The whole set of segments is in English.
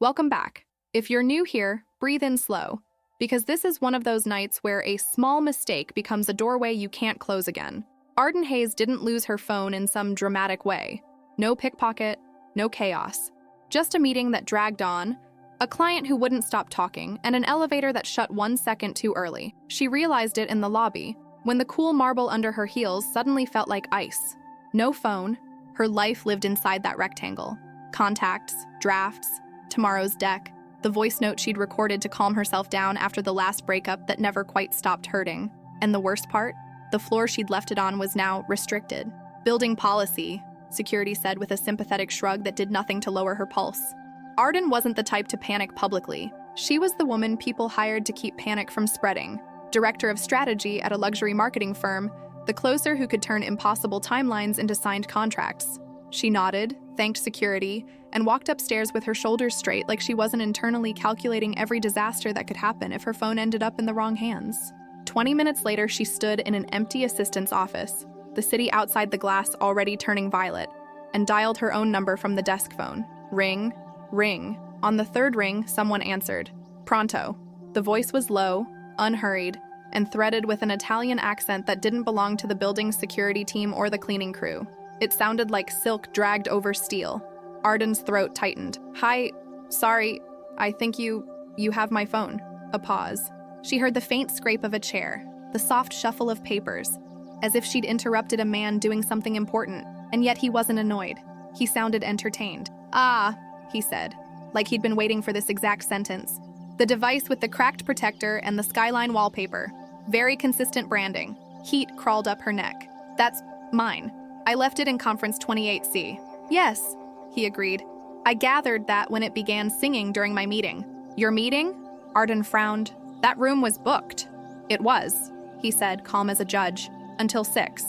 Welcome back. If you're new here, breathe in slow, because this is one of those nights where a small mistake becomes a doorway you can't close again. Arden Hayes didn't lose her phone in some dramatic way. No pickpocket, no chaos. Just a meeting that dragged on, a client who wouldn't stop talking, and an elevator that shut 1 second too early. She realized it in the lobby, when the cool marble under her heels suddenly felt like ice. No phone. Her life lived inside that rectangle. Contacts, drafts, tomorrow's deck, the voice note she'd recorded to calm herself down after the last breakup that never quite stopped hurting. And the worst part? The floor she'd left it on was now restricted. Building policy, security said with a sympathetic shrug that did nothing to lower her pulse. Arden wasn't the type to panic publicly. She was the woman people hired to keep panic from spreading. Director of strategy at a luxury marketing firm, the closer who could turn impossible timelines into signed contracts. She nodded, thanked security, and walked upstairs with her shoulders straight like she wasn't internally calculating every disaster that could happen if her phone ended up in the wrong hands. 20 minutes later, she stood in an empty assistant's office, the city outside the glass already turning violet, and dialed her own number from the desk phone. Ring, ring. On the third ring, someone answered. Pronto. The voice was low, unhurried, and threaded with an Italian accent that didn't belong to the building's security team or the cleaning crew. It sounded like silk dragged over steel. Arden's throat tightened. Hi, sorry, I think you have my phone. A pause. She heard the faint scrape of a chair, the soft shuffle of papers, as if she'd interrupted a man doing something important, and yet he wasn't annoyed. He sounded entertained. Ah, he said, like he'd been waiting for this exact sentence. The device with the cracked protector and the skyline wallpaper. Very consistent branding. Heat crawled up her neck. That's mine. I left it in conference 28C. Yes, he agreed. I gathered that when it began singing during my meeting. Your meeting? Arden frowned. That room was booked. It was, he said, calm as a judge, until 6.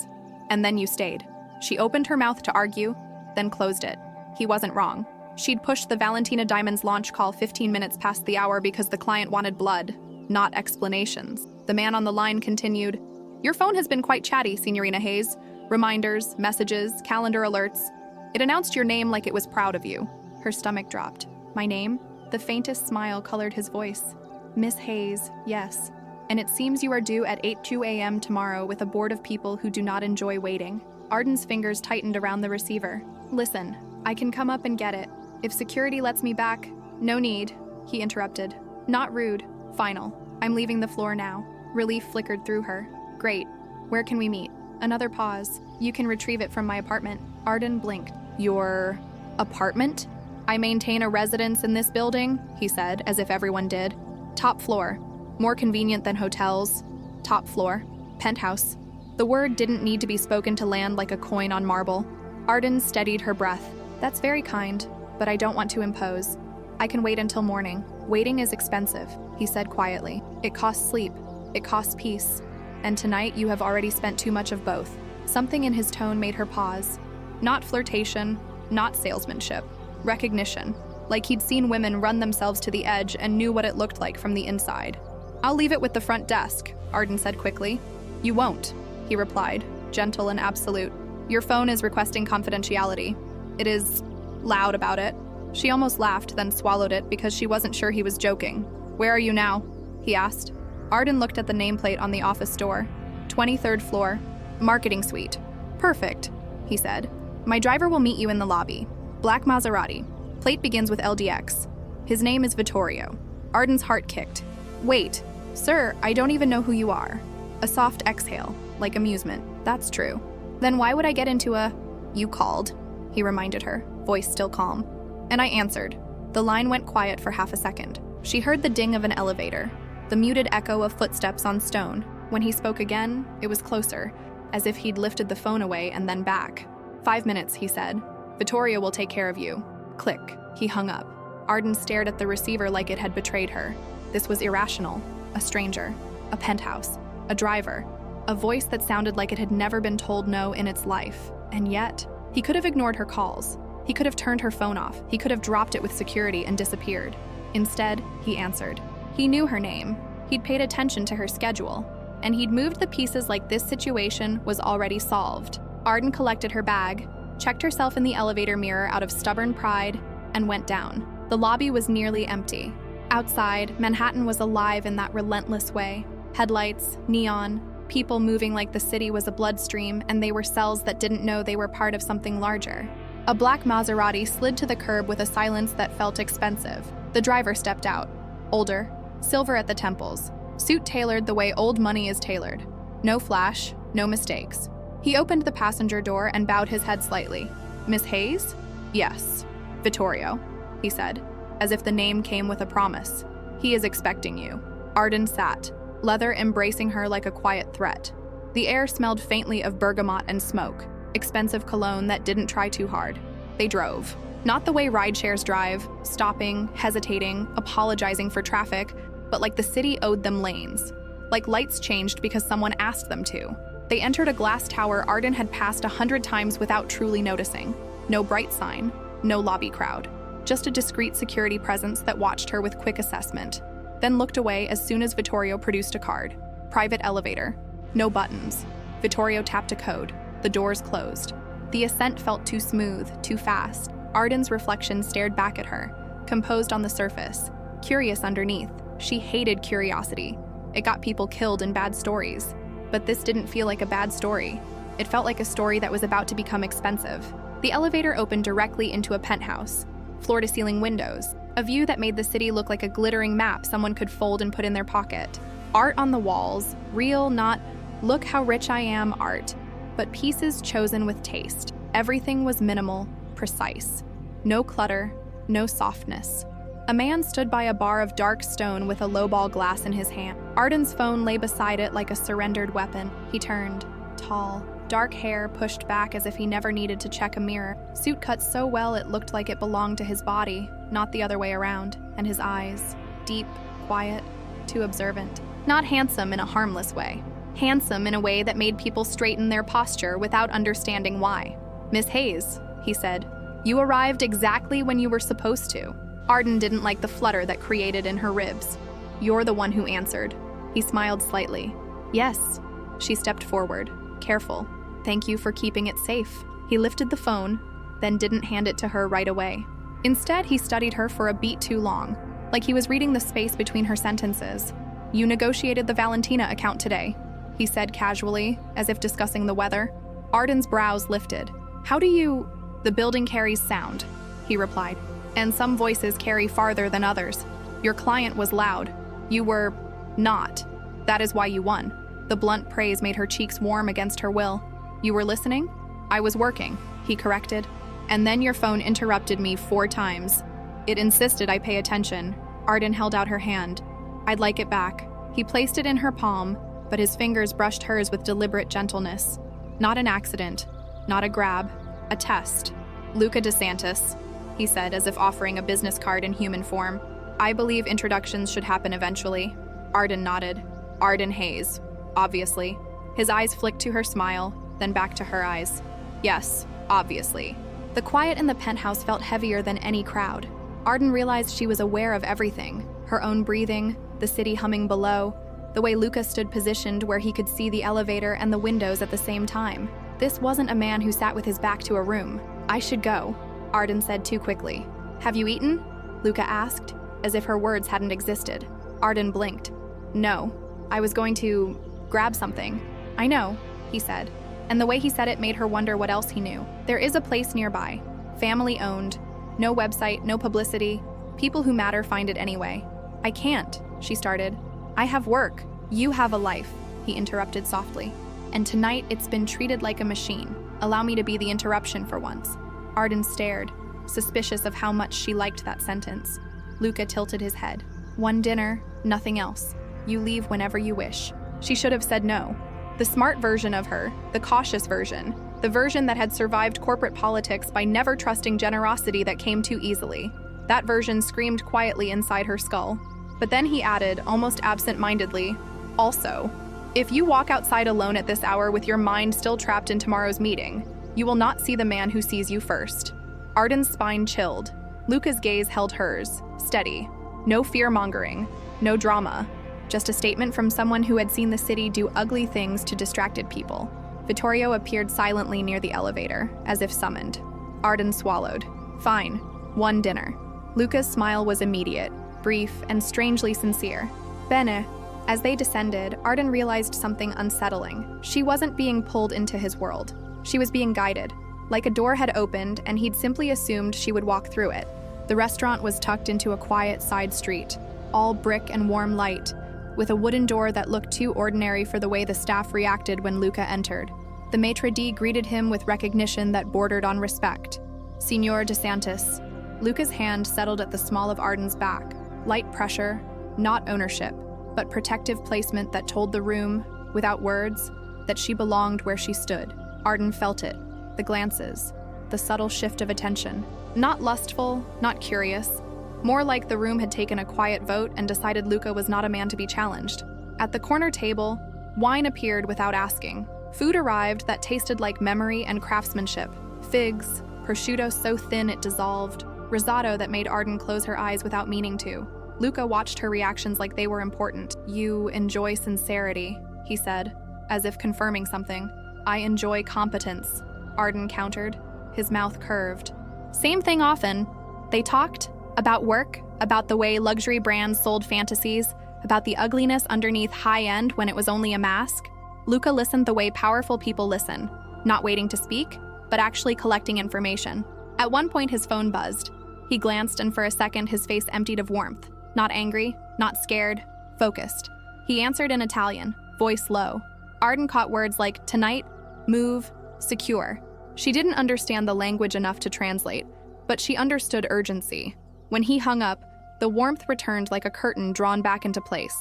And then you stayed. She opened her mouth to argue, then closed it. He wasn't wrong. She'd pushed the Valentina Diamonds launch call 15 minutes past the hour because the client wanted blood, not explanations. The man on the line continued, Your phone has been quite chatty, Signorina Hayes. Reminders, messages, calendar alerts. It announced your name like it was proud of you. Her stomach dropped. My name? The faintest smile colored his voice. Miss Hayes, yes. And it seems you are due at 8:02 a.m. tomorrow with a board of people who do not enjoy waiting. Arden's fingers tightened around the receiver. Listen, I can come up and get it. If security lets me back, no need, he interrupted. Not rude, final. I'm leaving the floor now. Relief flickered through her. Great. Where can we meet? Another pause. You can retrieve it from my apartment. Arden blinked. Your apartment? I maintain a residence in this building, he said, as if everyone did. Top floor. More convenient than hotels. Top floor. Penthouse. The word didn't need to be spoken to land like a coin on marble. Arden steadied her breath. That's very kind, but I don't want to impose. I can wait until morning. Waiting is expensive, he said quietly. It costs sleep. It costs peace. And tonight you have already spent too much of both. Something in his tone made her pause. Not flirtation, not salesmanship. Recognition. Like he'd seen women run themselves to the edge and knew what it looked like from the inside. I'll leave it with the front desk, Arden said quickly. You won't, he replied, gentle and absolute. Your phone is requesting confidentiality. It is loud about it. She almost laughed, then swallowed it because she wasn't sure he was joking. Where are you now? He asked. Arden looked at the nameplate on the office door. 23rd floor. Marketing suite. Perfect, he said. My driver will meet you in the lobby. Black Maserati. Plate begins with LDX. His name is Vittorio. Arden's heart kicked. Wait, sir, I don't even know who you are. A soft exhale, like amusement. That's true. Then why would I get into a... You called, he reminded her, voice still calm. And I answered. The line went quiet for half a second. She heard the ding of an elevator, the muted echo of footsteps on stone. When he spoke again, it was closer, as if he'd lifted the phone away and then back. 5 minutes, he said. Vittoria will take care of you. Click. He hung up. Arden stared at the receiver like it had betrayed her. This was irrational. A stranger. A penthouse. A driver. A voice that sounded like it had never been told no in its life. And yet, he could have ignored her calls. He could have turned her phone off. He could have dropped it with security and disappeared. Instead, he answered. He knew her name. He'd paid attention to her schedule. And he'd moved the pieces like this situation was already solved. Arden collected her bag, checked herself in the elevator mirror out of stubborn pride, and went down. The lobby was nearly empty. Outside, Manhattan was alive in that relentless way. Headlights, neon, people moving like the city was a bloodstream and they were cells that didn't know they were part of something larger. A black Maserati slid to the curb with a silence that felt expensive. The driver stepped out. Older, silver at the temples, suit tailored the way old money is tailored. No flash, no mistakes. He opened the passenger door and bowed his head slightly. "Miss Hayes?" "Yes." "Vittorio," he said, as if the name came with a promise. "He is expecting you." Arden sat, leather embracing her like a quiet threat. The air smelled faintly of bergamot and smoke, expensive cologne that didn't try too hard. They drove. Not the way rideshares drive, stopping, hesitating, apologizing for traffic, but like the city owed them lanes. Like lights changed because someone asked them to. They entered a glass tower Arden had passed 100 times without truly noticing. No bright sign, no lobby crowd. Just a discreet security presence that watched her with quick assessment, then looked away as soon as Vittorio produced a card. Private elevator. No buttons. Vittorio tapped a code. The doors closed. The ascent felt too smooth, too fast. Arden's reflection stared back at her, composed on the surface, curious underneath. She hated curiosity. It got people killed in bad stories. But this didn't feel like a bad story. It felt like a story that was about to become expensive. The elevator opened directly into a penthouse. Floor-to-ceiling windows. A view that made the city look like a glittering map someone could fold and put in their pocket. Art on the walls. Real, not, "Look how rich I am" art. But pieces chosen with taste. Everything was minimal, precise. No clutter, no softness. A man stood by a bar of dark stone with a lowball glass in his hand. Arden's phone lay beside it like a surrendered weapon. He turned. Tall, dark hair pushed back as if he never needed to check a mirror. Suit cut so well it looked like it belonged to his body, not the other way around. And his eyes, deep, quiet, too observant. Not handsome in a harmless way. Handsome in a way that made people straighten their posture without understanding why. "Miss Hayes," he said, "you arrived exactly when you were supposed to." Arden didn't like the flutter that created in her ribs. "You're the one who answered." He smiled slightly. "Yes." She stepped forward, careful. "Thank you for keeping it safe." He lifted the phone, then didn't hand it to her right away. Instead, he studied her for a beat too long, like he was reading the space between her sentences. "You negotiated the Valentina account today," he said casually, as if discussing the weather. Arden's brows lifted. "How do you—" "The building carries sound," he replied. "And some voices carry farther than others. Your client was loud. You were not. That is why you won." The blunt praise made her cheeks warm against her will. "You were listening?" "I was working," he corrected. "And then your phone interrupted me 4 times. It insisted I pay attention." Arden held out her hand. "I'd like it back." He placed it in her palm, but his fingers brushed hers with deliberate gentleness. "Not an accident. Not a grab. A test." "Luca DeSantis," he said, as if offering a business card in human form. "I believe introductions should happen eventually." Arden nodded. "Arden Hayes, obviously." His eyes flicked to her smile, then back to her eyes. "Yes, obviously." The quiet in the penthouse felt heavier than any crowd. Arden realized she was aware of everything. Her own breathing, the city humming below, the way Luca stood positioned where he could see the elevator and the windows at the same time. This wasn't a man who sat with his back to a room. "I should go," Arden said too quickly. "Have you eaten?" Luca asked, as if her words hadn't existed. Arden blinked. "No, I was going to grab something." "I know," he said, and the way he said it made her wonder what else he knew. "There is a place nearby, family-owned. No website, no publicity. People who matter find it anyway." "I can't," she started. "I have work." "You have a life," he interrupted softly. "And tonight it's been treated like a machine. Allow me to be the interruption for once." Arden stared, suspicious of how much she liked that sentence. Luca tilted his head. "One dinner, nothing else. You leave whenever you wish." She should have said no. The smart version of her, the cautious version, the version that had survived corporate politics by never trusting generosity that came too easily. That version screamed quietly inside her skull. But then he added, almost absent-mindedly, "Also, if you walk outside alone at this hour with your mind still trapped in tomorrow's meeting, you will not see the man who sees you first." Arden's spine chilled. Luca's gaze held hers, steady. No fear-mongering, no drama. Just a statement from someone who had seen the city do ugly things to distracted people. Vittorio appeared silently near the elevator, as if summoned. Arden swallowed. "Fine. One dinner." Luca's smile was immediate, brief, and strangely sincere. Bene. As they descended, Arden realized something unsettling. She wasn't being pulled into his world. She was being guided. Like a door had opened, and he'd simply assumed she would walk through it. The restaurant was tucked into a quiet side street, all brick and warm light, with a wooden door that looked too ordinary for the way the staff reacted when Luca entered. The maitre d' greeted him with recognition that bordered on respect. Signor DeSantis. Luca's hand settled at the small of Arden's back. Light pressure, not ownership, but protective placement that told the room, without words, that she belonged where she stood. Arden felt it. The glances, the subtle shift of attention. Not lustful, not curious. More like the room had taken a quiet vote and decided Luca was not a man to be challenged. At the corner table, wine appeared without asking. Food arrived that tasted like memory and craftsmanship. Figs, prosciutto so thin it dissolved, risotto that made Arden close her eyes without meaning to. Luca watched her reactions like they were important. "You enjoy sincerity," he said, as if confirming something. "I enjoy competence," Arden countered, his mouth curved. Same thing often. They talked about work, about the way luxury brands sold fantasies, about the ugliness underneath high-end when it was only a mask. Luca listened the way powerful people listen, not waiting to speak, but actually collecting information. At one point, his phone buzzed. He glanced, and for a second, his face emptied of warmth. Not angry, not scared, focused. He answered in Italian, voice low. Arden caught words like tonight, move, secure. She didn't understand the language enough to translate, but she understood urgency. When he hung up, the warmth returned like a curtain drawn back into place.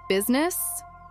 "Business?"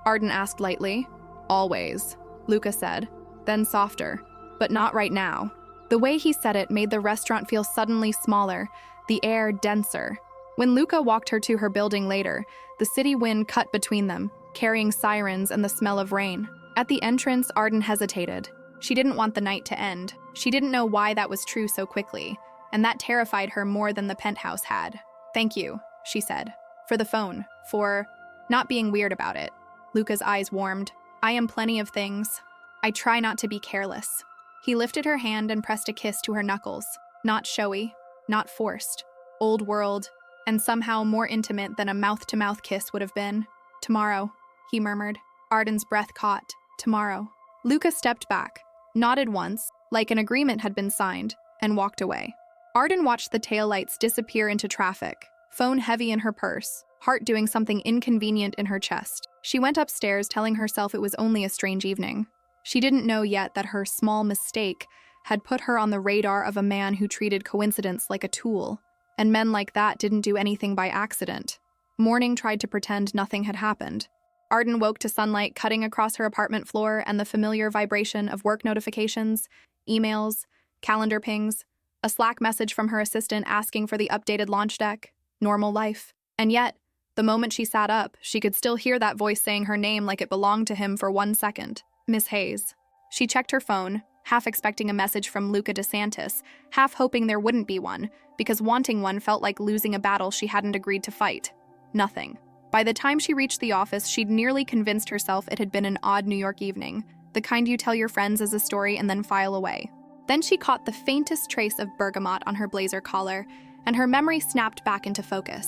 Arden asked lightly. "Always," Luca said, then softer. "But not right now." The way he said it made the restaurant feel suddenly smaller, the air denser. When Luca walked her to her building later, the city wind cut between them, carrying sirens and the smell of rain. At the entrance, Arden hesitated. She didn't want the night to end. She didn't know why that was true so quickly, and that terrified her more than the penthouse had. "Thank you," she said, "for the phone, for not being weird about it." Luca's eyes warmed. "I am plenty of things. I try not to be careless." He lifted her hand and pressed a kiss to her knuckles. Not showy, not forced. Old world, and somehow more intimate than a mouth-to-mouth kiss would have been. "Tomorrow," he murmured. Arden's breath caught. "Tomorrow." Luca stepped back, nodded once, like an agreement had been signed, and walked away. Arden watched the taillights disappear into traffic, phone heavy in her purse, heart doing something inconvenient in her chest. She went upstairs telling herself it was only a strange evening. She didn't know yet that her small mistake had put her on the radar of a man who treated coincidence like a tool. And men like that didn't do anything by accident. Morning tried to pretend nothing had happened. Arden woke to sunlight cutting across her apartment floor and the familiar vibration of work notifications, emails, calendar pings, a Slack message from her assistant asking for the updated launch deck. Normal life. And yet, the moment she sat up, she could still hear that voice saying her name like it belonged to him for 1 second. Miss Hayes. She checked her phone, half expecting a message from Luca DeSantis, half hoping there wouldn't be one, because wanting one felt like losing a battle she hadn't agreed to fight. Nothing. By the time she reached the office, she'd nearly convinced herself it had been an odd New York evening, the kind you tell your friends as a story and then file away. Then she caught the faintest trace of bergamot on her blazer collar, and her memory snapped back into focus.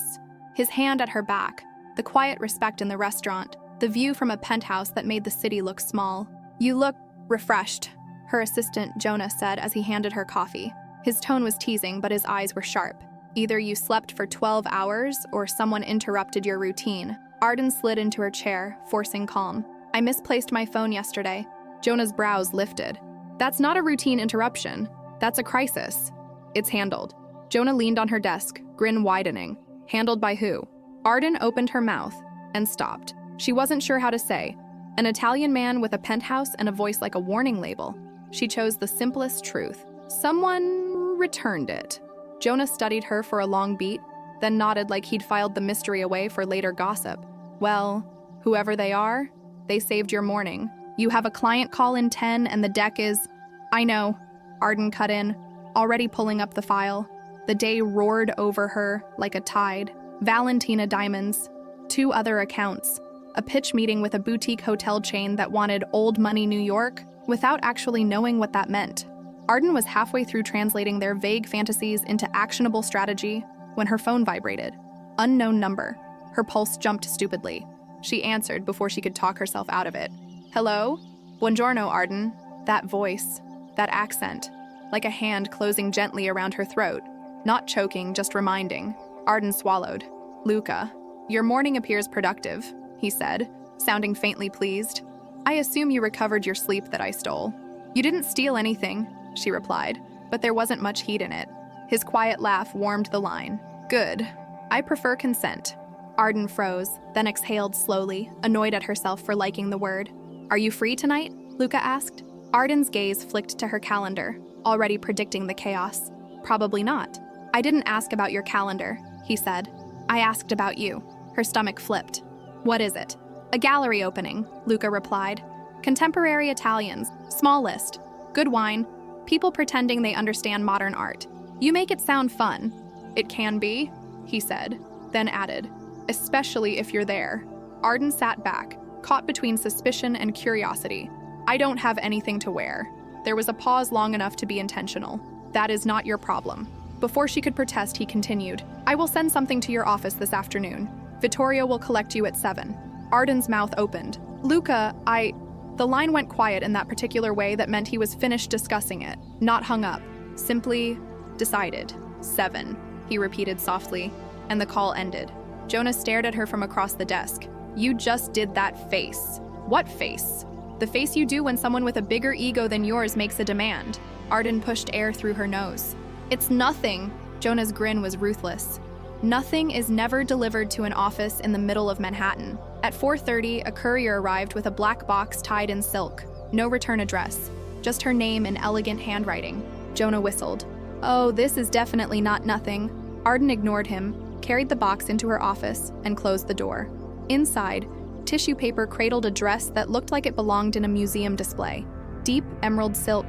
His hand at her back, the quiet respect in the restaurant, the view from a penthouse that made the city look small. "You look refreshed," her assistant Jonah said as he handed her coffee. His tone was teasing, but his eyes were sharp. "Either you slept for 12 hours or someone interrupted your routine." Arden slid into her chair, forcing calm. "I misplaced my phone yesterday." Jonah's brows lifted. "That's not a routine interruption. That's a crisis." "It's handled." Jonah leaned on her desk, grin widening. "Handled by who?" Arden opened her mouth and stopped. She wasn't sure how to say. An Italian man with a penthouse and a voice like a warning label. She chose the simplest truth. "Someone returned it." Jonah studied her for a long beat, then nodded like he'd filed the mystery away for later gossip. "Well, whoever they are, they saved your morning. You have a client call in 10 and the deck is—" "I know," Arden cut in, already pulling up the file. The day roared over her like a tide. Valentina Diamonds, 2 other accounts, a pitch meeting with a boutique hotel chain that wanted old money New York without actually knowing what that meant. Arden was halfway through translating their vague fantasies into actionable strategy when her phone vibrated. Unknown number. Her pulse jumped stupidly. She answered before she could talk herself out of it. Hello? Buongiorno, Arden. That voice, that accent, like a hand closing gently around her throat. Not choking, just reminding. Arden swallowed. Luca, your morning appears productive, he said, sounding faintly pleased. I assume you recovered your sleep that I stole. You didn't steal anything, she replied, but there wasn't much heat in it. His quiet laugh warmed the line. Good. I prefer consent. Arden froze, then exhaled slowly, annoyed at herself for liking the word. Are you free tonight? Luca asked. Arden's gaze flicked to her calendar, already predicting the chaos. Probably not. I didn't ask about your calendar, he said. I asked about you. Her stomach flipped. What is it? A gallery opening, Luca replied. Contemporary Italians, small list, good wine, people pretending they understand modern art. You make it sound fun. It can be, he said, then added, especially if you're there. Arden sat back, caught between suspicion and curiosity. I don't have anything to wear. There was a pause long enough to be intentional. That is not your problem. Before she could protest, he continued, I will send something to your office this afternoon. Vittorio will collect you at 7. Arden's mouth opened. Luca, The line went quiet in that particular way that meant he was finished discussing it, not hung up. Simply decided. 7, he repeated softly, and the call ended. Jonah stared at her from across the desk. You just did that face. What face? The face you do when someone with a bigger ego than yours makes a demand. Arden pushed air through her nose. It's nothing. Jonah's grin was ruthless. Nothing is never delivered to an office in the middle of Manhattan. At 4:30, a courier arrived with a black box tied in silk. No return address. Just her name in elegant handwriting. Jonah whistled. Oh, this is definitely not nothing. Arden ignored him, carried the box into her office, and closed the door. Inside, tissue paper cradled a dress that looked like it belonged in a museum display. Deep emerald silk,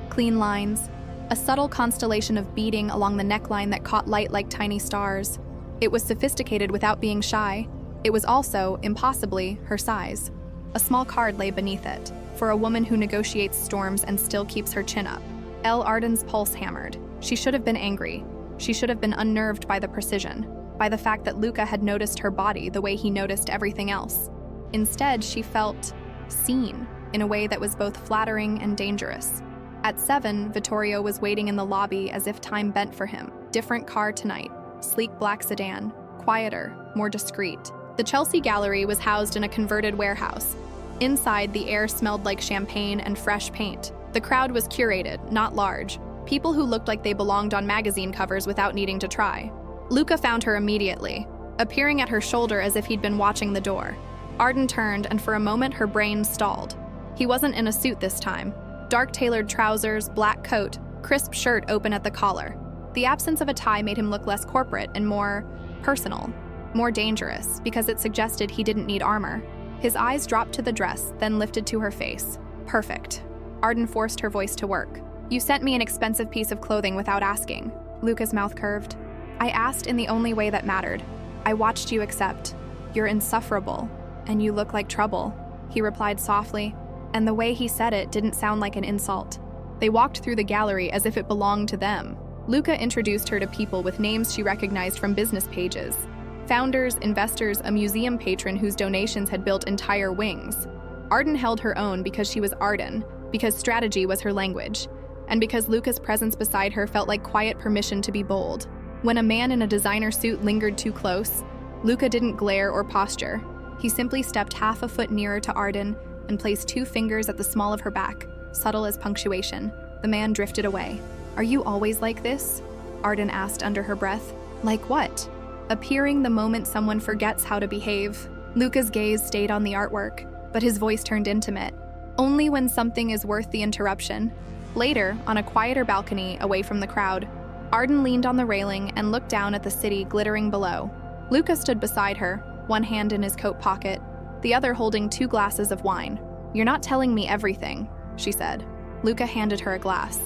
clean lines, a subtle constellation of beading along the neckline that caught light like tiny stars. It was sophisticated without being shy. It was also, impossibly, her size. A small card lay beneath it, for a woman who negotiates storms and still keeps her chin up. L. Arden's pulse hammered. She should have been angry. She should have been unnerved by the precision, by the fact that Luca had noticed her body the way he noticed everything else. Instead, she felt seen in a way that was both flattering and dangerous. At 7, Vittorio was waiting in the lobby as if time bent for him. Different car tonight, sleek black sedan, quieter, more discreet. The Chelsea Gallery was housed in a converted warehouse. Inside, the air smelled like champagne and fresh paint. The crowd was curated, not large. People who looked like they belonged on magazine covers without needing to try. Luca found her immediately, appearing at her shoulder as if he'd been watching the door. Arden turned, and for a moment her brain stalled. He wasn't in a suit this time. Dark tailored trousers, black coat, crisp shirt open at the collar. The absence of a tie made him look less corporate and more personal, more dangerous, because it suggested he didn't need armor. His eyes dropped to the dress, then lifted to her face. Perfect. Arden forced her voice to work. You sent me an expensive piece of clothing without asking. Luca's mouth curved. I asked in the only way that mattered. I watched you accept. You're insufferable, and you look like trouble, he replied softly, and the way he said it didn't sound like an insult. They walked through the gallery as if it belonged to them. Luca introduced her to people with names she recognized from business pages. Founders, investors, a museum patron whose donations had built entire wings. Arden held her own because she was Arden, because strategy was her language, and because Luca's presence beside her felt like quiet permission to be bold. When a man in a designer suit lingered too close, Luca didn't glare or posture. He simply stepped half a foot nearer to Arden and placed 2 fingers at the small of her back, subtle as punctuation. The man drifted away. Are you always like this? Arden asked under her breath. Like what? Appearing the moment someone forgets how to behave. Luca's gaze stayed on the artwork, but his voice turned intimate. Only when something is worth the interruption. Later, on a quieter balcony away from the crowd, Arden leaned on the railing and looked down at the city glittering below. Luca stood beside her, one hand in his coat pocket, the other holding 2 glasses of wine. You're not telling me everything, she said. Luca handed her a glass.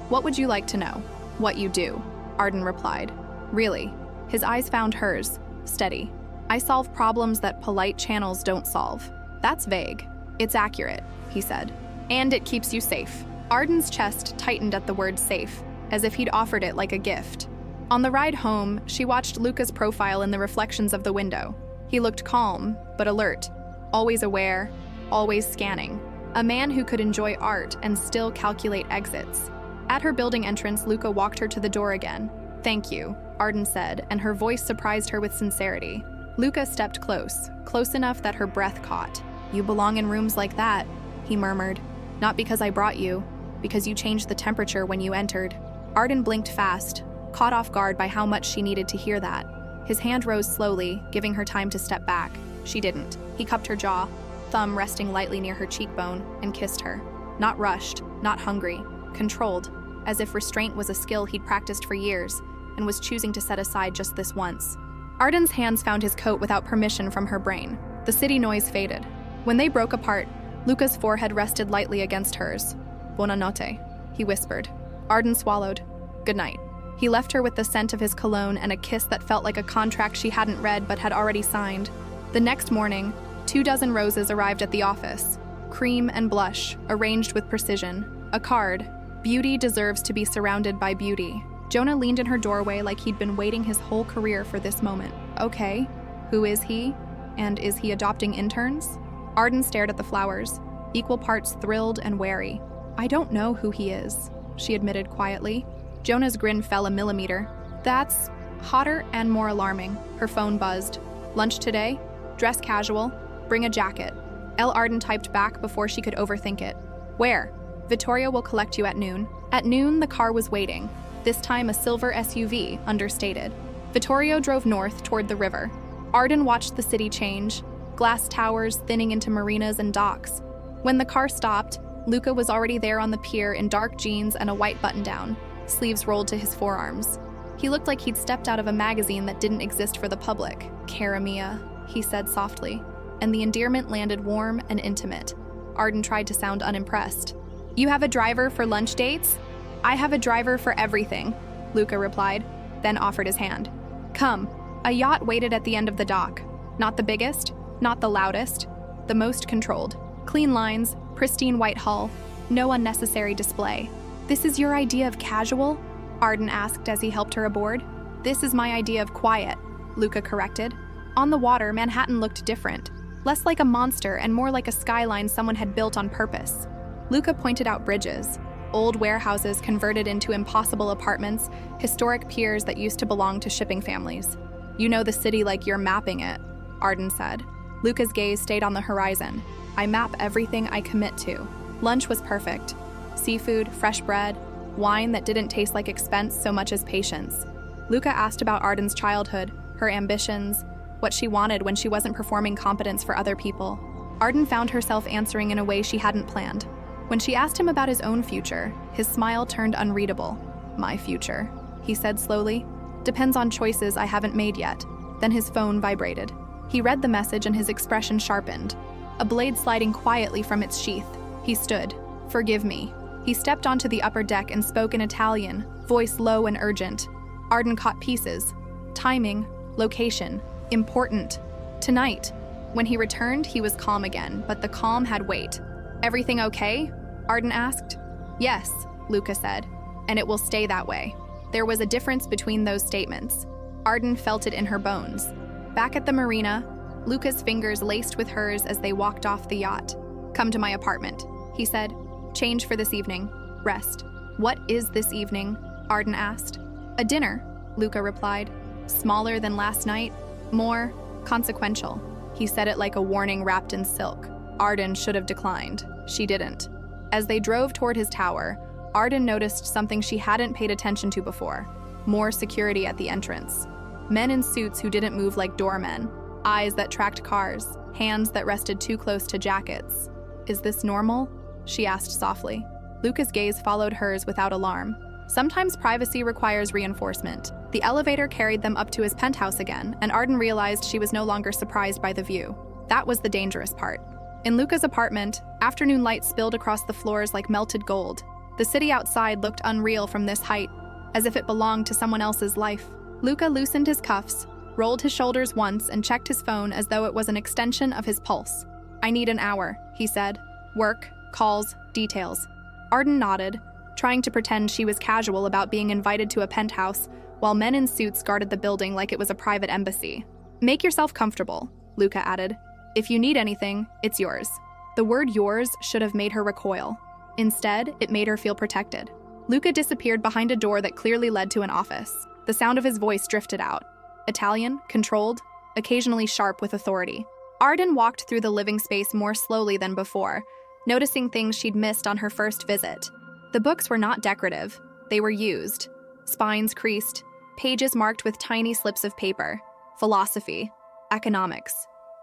What would you like to know? What you do, Arden replied. Really? His eyes found hers, steady. I solve problems that polite channels don't solve. That's vague. It's accurate, he said. And it keeps you safe. Arden's chest tightened at the word safe, as if he'd offered it like a gift. On the ride home, she watched Luca's profile in the reflections of the window. He looked calm, but alert, always aware, always scanning. A man who could enjoy art and still calculate exits. At her building entrance, Luca walked her to the door again. "Thank you," Arden said, and her voice surprised her with sincerity. Luca stepped close enough that her breath caught. "You belong in rooms like that," he murmured. "Not because I brought you, because you changed the temperature when you entered." Arden blinked fast, caught off guard by how much she needed to hear that. His hand rose slowly, giving her time to step back. She didn't. He cupped her jaw, thumb resting lightly near her cheekbone, and kissed her. Not rushed, not hungry, controlled, as if restraint was a skill he'd practiced for years and was choosing to set aside just this once. Arden's hands found his coat without permission from her brain. The city noise faded. When they broke apart, Luca's forehead rested lightly against hers. "Buonanotte," he whispered. Arden swallowed. "Good night." He left her with the scent of his cologne and a kiss that felt like a contract she hadn't read but had already signed. The next morning, 24 roses arrived at the office. Cream and blush, arranged with precision. A card. "Beauty deserves to be surrounded by beauty." Jonah leaned in her doorway like he'd been waiting his whole career for this moment. Okay, who is he? And is he adopting interns? Arden stared at the flowers, equal parts thrilled and wary. "I don't know who he is," she admitted quietly. Jonah's grin fell a millimeter. "That's hotter and more alarming." Her phone buzzed. "Lunch today? Dress casual. Bring a jacket." Arden typed back before she could overthink it. "Where?" "Vittorio will collect you at noon." At noon, the car was waiting. This time a silver SUV, understated. Vittorio drove north toward the river. Arden watched the city change, glass towers thinning into marinas and docks. When the car stopped, Luca was already there on the pier in dark jeans and a white button-down, sleeves rolled to his forearms. He looked like he'd stepped out of a magazine that didn't exist for the public. "Cara mia," he said softly, and the endearment landed warm and intimate. Arden tried to sound unimpressed. "You have a driver for lunch dates?" "I have a driver for everything," Luca replied, then offered his hand. "Come." A yacht waited at the end of the dock. Not the biggest, not the loudest, the most controlled. Clean lines, pristine white hull, no unnecessary display. "This is your idea of casual?" Arden asked as he helped her aboard. "This is my idea of quiet," Luca corrected. On the water, Manhattan looked different, less like a monster and more like a skyline someone had built on purpose. Luca pointed out bridges, old warehouses converted into impossible apartments, historic piers that used to belong to shipping families. "You know the city like you're mapping it," Arden said. Luca's gaze stayed on the horizon. "I map everything I commit to." Lunch was perfect. Seafood, fresh bread, wine that didn't taste like expense so much as patience. Luca asked about Arden's childhood, her ambitions, what she wanted when she wasn't performing competence for other people. Arden found herself answering in a way she hadn't planned. When she asked him about his own future, his smile turned unreadable. "My future," he said slowly. "Depends on choices I haven't made yet." Then his phone vibrated. He read the message and his expression sharpened. A blade sliding quietly from its sheath. He stood. "Forgive me." He stepped onto the upper deck and spoke in Italian, voice low and urgent. Arden caught pieces. Timing, location, important. Tonight. When he returned, he was calm again, but the calm had weight. "Everything okay?" Arden asked. "Yes," Luca said, "and it will stay that way." There was a difference between those statements. Arden felt it in her bones. Back at the marina, Luca's fingers laced with hers as they walked off the yacht. "Come to my apartment," he said. "Change for this evening. Rest." "What is this evening?" Arden asked. "A dinner," Luca replied. "Smaller than last night, more consequential." He said it like a warning wrapped in silk. Arden should have declined. She didn't. As they drove toward his tower, Arden noticed something she hadn't paid attention to before. More security at the entrance. Men in suits who didn't move like doormen. Eyes that tracked cars. Hands that rested too close to jackets. "Is this normal?" she asked softly. Luca's gaze followed hers without alarm. Sometimes privacy requires reinforcement. The elevator carried them up to his penthouse again, and Arden realized she was no longer surprised by the view. That was the dangerous part. In Luca's apartment, afternoon light spilled across the floors like melted gold. The city outside looked unreal from this height, as if it belonged to someone else's life. Luca loosened his cuffs, rolled his shoulders once, and checked his phone as though it was an extension of his pulse. "I need an hour," he said. "Work, calls, details." Arden nodded, trying to pretend she was casual about being invited to a penthouse, while men in suits guarded the building like it was a private embassy. "Make yourself comfortable," Luca added. "If you need anything, it's yours." The word yours should have made her recoil. Instead, it made her feel protected. Luca disappeared behind a door that clearly led to an office. The sound of his voice drifted out. Italian, controlled, occasionally sharp with authority. Arden walked through the living space more slowly than before, noticing things she'd missed on her first visit. The books were not decorative. They were used. Spines creased, pages marked with tiny slips of paper. Philosophy, economics,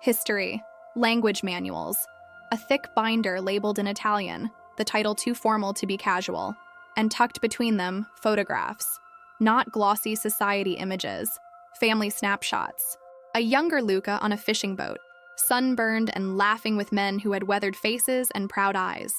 history, language manuals. A thick binder labeled in Italian, the title too formal to be casual. And tucked between them, photographs. Not glossy society images. Family snapshots. A younger Luca on a fishing boat, sunburned and laughing with men who had weathered faces and proud eyes.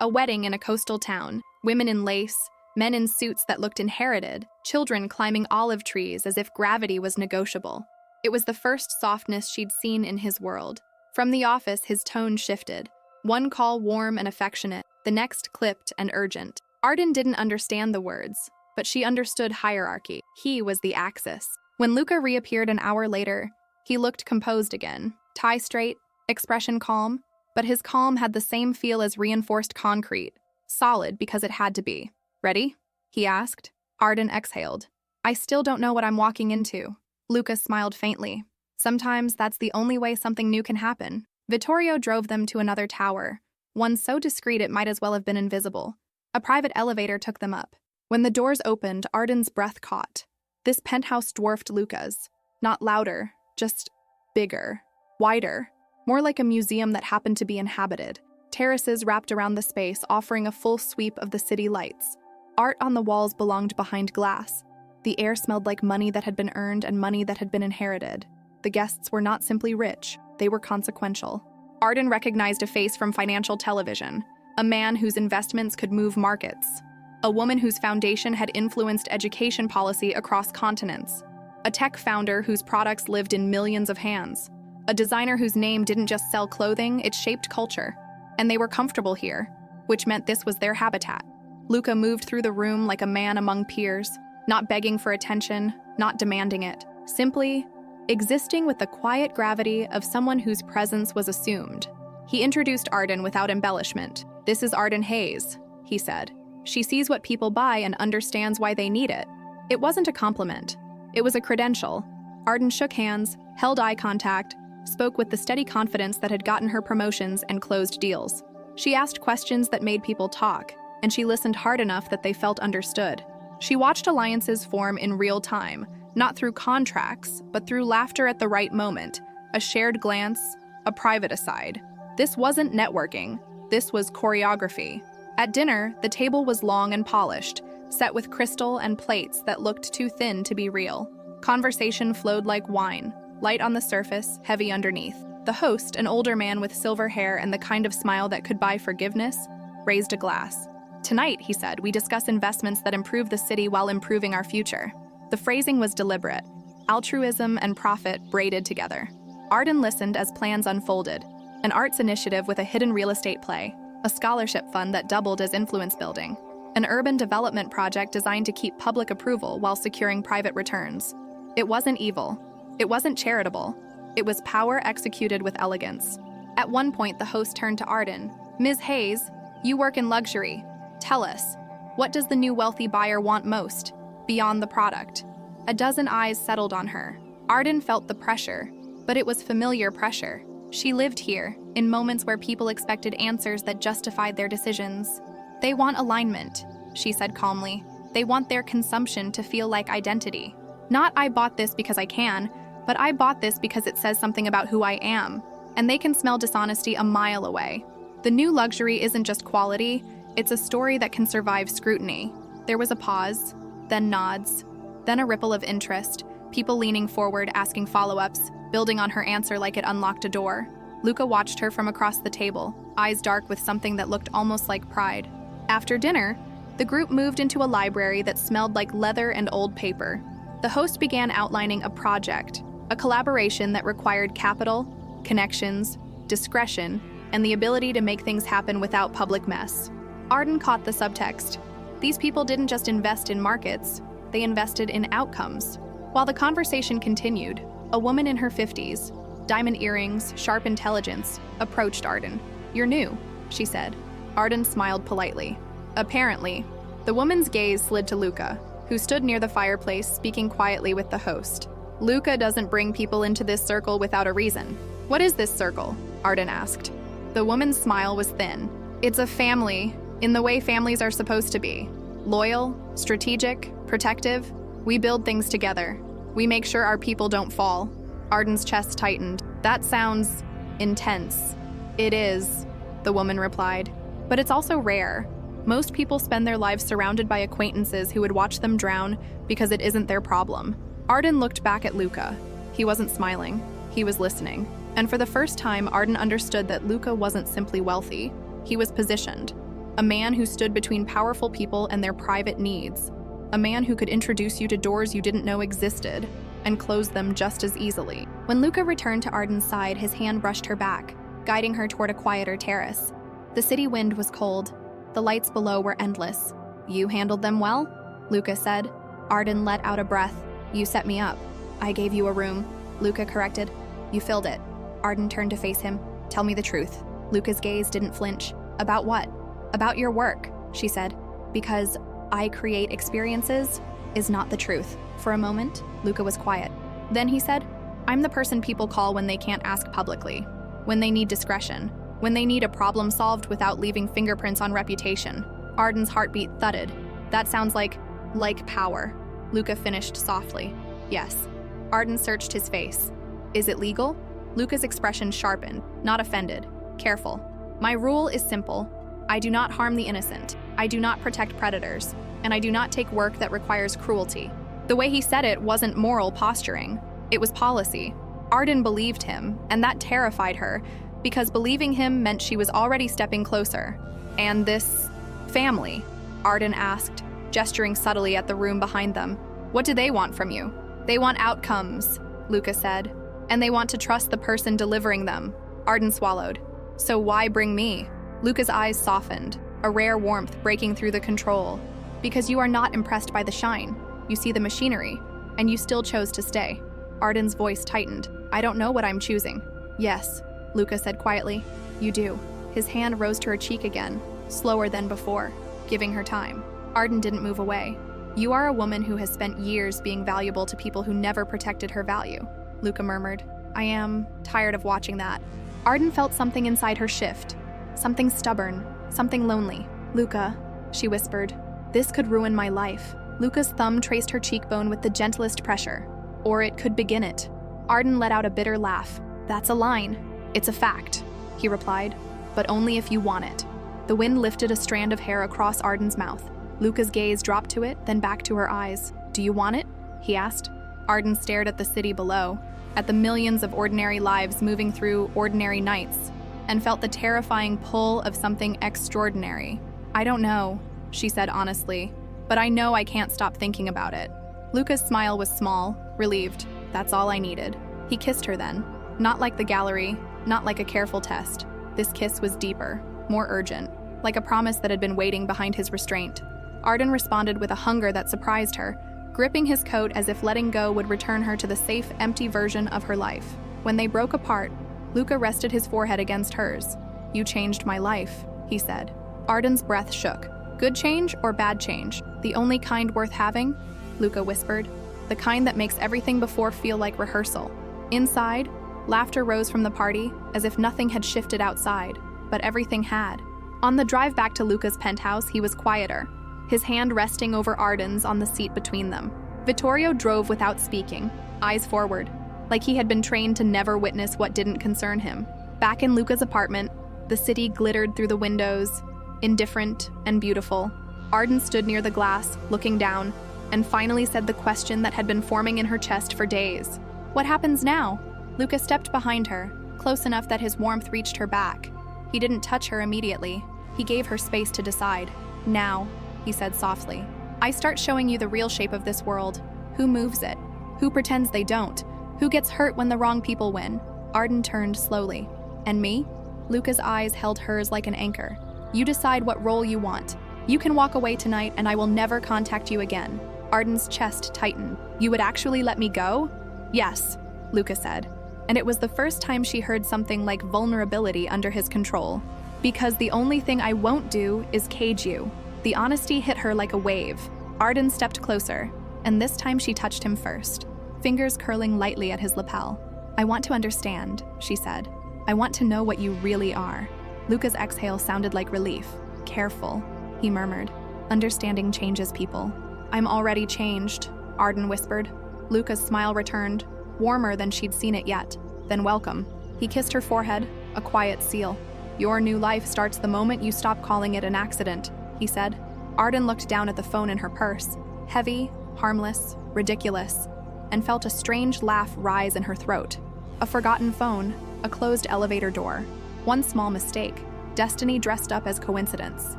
A wedding in a coastal town, women in lace, men in suits that looked inherited, children climbing olive trees as if gravity was negotiable. It was the first softness she'd seen in his world. From the office, his tone shifted. One call warm and affectionate, the next clipped and urgent. Arden didn't understand the words, but she understood hierarchy. He was the axis. When Luca reappeared an hour later, he looked composed again. Tie straight, expression calm, but his calm had the same feel as reinforced concrete. Solid because it had to be. "Ready?" he asked. Arden exhaled. "I still don't know what I'm walking into." Luca smiled faintly. Sometimes that's the only way something new can happen. Vittorio drove them to another tower, one so discreet it might as well have been invisible. A private elevator took them up. When the doors opened, Arden's breath caught. This penthouse dwarfed Luca's. Not louder, just bigger, wider, more like a museum that happened to be inhabited. Terraces wrapped around the space, offering a full sweep of the city lights. Art on the walls belonged behind glass. The air smelled like money that had been earned and money that had been inherited. The guests were not simply rich, they were consequential. Arden recognized a face from financial television, a man whose investments could move markets, a woman whose foundation had influenced education policy across continents, a tech founder whose products lived in millions of hands, a designer whose name didn't just sell clothing, it shaped culture. And they were comfortable here, which meant this was their habitat. Luca moved through the room like a man among peers, not begging for attention, not demanding it, simply existing with the quiet gravity of someone whose presence was assumed. He introduced Arden without embellishment. "This is Arden Hayes," he said. "She sees what people buy and understands why they need it." It wasn't a compliment. It was a credential. Arden shook hands, held eye contact, spoke with the steady confidence that had gotten her promotions and closed deals. She asked questions that made people talk, and she listened hard enough that they felt understood. She watched alliances form in real time, not through contracts, but through laughter at the right moment, a shared glance, a private aside. This wasn't networking. This was choreography. At dinner, the table was long and polished, set with crystal and plates that looked too thin to be real. Conversation flowed like wine, light on the surface, heavy underneath. The host, an older man with silver hair and the kind of smile that could buy forgiveness, raised a glass. "Tonight," he said, "we discuss investments that improve the city while improving our future." The phrasing was deliberate. Altruism and profit braided together. Arden listened as plans unfolded. An arts initiative with a hidden real estate play, a scholarship fund that doubled as influence building, an urban development project designed to keep public approval while securing private returns. It wasn't evil. It wasn't charitable. It was power executed with elegance. At one point, the host turned to Arden. "Ms. Hayes, you work in luxury. Tell us, what does the new wealthy buyer want most, beyond the product?" A dozen eyes settled on her. Arden felt the pressure, but it was familiar pressure. She lived here, in moments where people expected answers that justified their decisions. "They want alignment," she said calmly. "They want their consumption to feel like identity. Not I bought this because I can, but I bought this because it says something about who I am, and they can smell dishonesty a mile away. The new luxury isn't just quality, it's a story that can survive scrutiny." There was a pause, then nods, then a ripple of interest, people leaning forward asking follow-ups, building on her answer like it unlocked a door. Luca watched her from across the table, eyes dark with something that looked almost like pride. After dinner, the group moved into a library that smelled like leather and old paper. The host began outlining a project, a collaboration that required capital, connections, discretion, and the ability to make things happen without public mess. Arden caught the subtext. These people didn't just invest in markets, they invested in outcomes. While the conversation continued, a woman in her 50s, diamond earrings, sharp intelligence, approached Arden. "You're new," she said. Arden smiled politely. Apparently, the woman's gaze slid to Luca, who stood near the fireplace speaking quietly with the host. "Luca doesn't bring people into this circle without a reason." "What is this circle?" Arden asked. The woman's smile was thin. "It's a family, in the way families are supposed to be. Loyal, strategic, protective. We build things together. We make sure our people don't fall." Arden's chest tightened. "That sounds intense." "It is," the woman replied. "But it's also rare. Most people spend their lives surrounded by acquaintances who would watch them drown because it isn't their problem." Arden looked back at Luca. He wasn't smiling. He was listening. And for the first time, Arden understood that Luca wasn't simply wealthy. He was positioned. A man who stood between powerful people and their private needs. A man who could introduce you to doors you didn't know existed and close them just as easily. When Luca returned to Arden's side, his hand brushed her back, guiding her toward a quieter terrace. The city wind was cold. The lights below were endless. "You handled them well?" Luca said. Arden let out a breath. "You set me up." "I gave you a room," Luca corrected. "You filled it." Arden turned to face him. "Tell me the truth." Luca's gaze didn't flinch. "About what?" "About your work," she said. "Because I create experiences is not the truth." For a moment, Luca was quiet. Then he said, "I'm the person people call when they can't ask publicly, when they need discretion, when they need a problem solved without leaving fingerprints on reputation." Arden's heartbeat thudded. "That sounds like power," Luca finished softly. "Yes." Arden searched his face. "Is it legal?" Luca's expression sharpened, not offended. "Careful. My rule is simple. I do not harm the innocent. I do not protect predators. And I do not take work that requires cruelty." The way he said it wasn't moral posturing. It was policy. Arden believed him, and that terrified her, because believing him meant she was already stepping closer. "And this family?" Arden asked, gesturing subtly at the room behind them. "What do they want from you?" "They want outcomes," Luca said. "And they want to trust the person delivering them." Arden swallowed. "So why bring me?" Luca's eyes softened, a rare warmth breaking through the control. "Because you are not impressed by the shine. You see the machinery, and you still chose to stay." Arden's voice tightened. "I don't know what I'm choosing." "Yes," Luca said quietly. "You do." His hand rose to her cheek again, slower than before, giving her time. Arden didn't move away. "You are a woman who has spent years being valuable to people who never protected her value," Luca murmured. "I am tired of watching that." Arden felt something inside her shift. Something stubborn, something lonely. "Luca," she whispered, "this could ruin my life." Luca's thumb traced her cheekbone with the gentlest pressure. "Or it could begin it." Arden let out a bitter laugh. "That's a line." "It's a fact," he replied, "but only if you want it." The wind lifted a strand of hair across Arden's mouth. Luca's gaze dropped to it, then back to her eyes. "Do you want it?" he asked. Arden stared at the city below, at the millions of ordinary lives moving through ordinary nights, and felt the terrifying pull of something extraordinary. "I don't know," she said honestly, "but I know I can't stop thinking about it." Luca's smile was small, relieved. "That's all I needed." He kissed her then. Not like the gallery, not like a careful test. This kiss was deeper, more urgent, like a promise that had been waiting behind his restraint. Arden responded with a hunger that surprised her, gripping his coat as if letting go would return her to the safe, empty version of her life. When they broke apart, Luca rested his forehead against hers. "You changed my life," he said. Arden's breath shook. "Good change or bad change? The only kind worth having?" Luca whispered. "The kind that makes everything before feel like rehearsal." Inside, laughter rose from the party, as if nothing had shifted outside, but everything had. On the drive back to Luca's penthouse, he was quieter, his hand resting over Arden's on the seat between them. Vittorio drove without speaking, eyes forward, like he had been trained to never witness what didn't concern him. Back in Luca's apartment, the city glittered through the windows, indifferent and beautiful. Arden stood near the glass, looking down, and finally said the question that had been forming in her chest for days. "What happens now?" Luca stepped behind her, close enough that his warmth reached her back. He didn't touch her immediately. He gave her space to decide. "Now," he said softly, "I start showing you the real shape of this world. Who moves it? Who pretends they don't? Who gets hurt when the wrong people win?" Arden turned slowly. "And me?" Luca's eyes held hers like an anchor. "You decide what role you want. You can walk away tonight and I will never contact you again." Arden's chest tightened. "You would actually let me go?" "Yes," Luca said. And it was the first time she heard something like vulnerability under his control. "Because the only thing I won't do is cage you." The honesty hit her like a wave. Arden stepped closer, and this time she touched him first, fingers curling lightly at his lapel. "I want to understand," she said. "I want to know what you really are." Luca's exhale sounded like relief. "Careful," he murmured. "Understanding changes people." "I'm already changed," Arden whispered. Luca's smile returned, warmer than she'd seen it yet. "Then welcome." He kissed her forehead, a quiet seal. "Your new life starts the moment you stop calling it an accident," he said. Arden looked down at the phone in her purse, heavy, harmless, ridiculous, and felt a strange laugh rise in her throat. A forgotten phone, a closed elevator door, one small mistake, destiny dressed up as coincidence.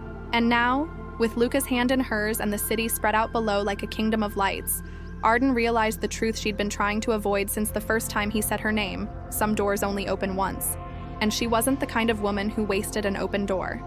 And now, with Luca's hand in hers and the city spread out below like a kingdom of lights, Arden realized the truth she'd been trying to avoid since the first time he said her name. Some doors only open once. And she wasn't the kind of woman who wasted an open door.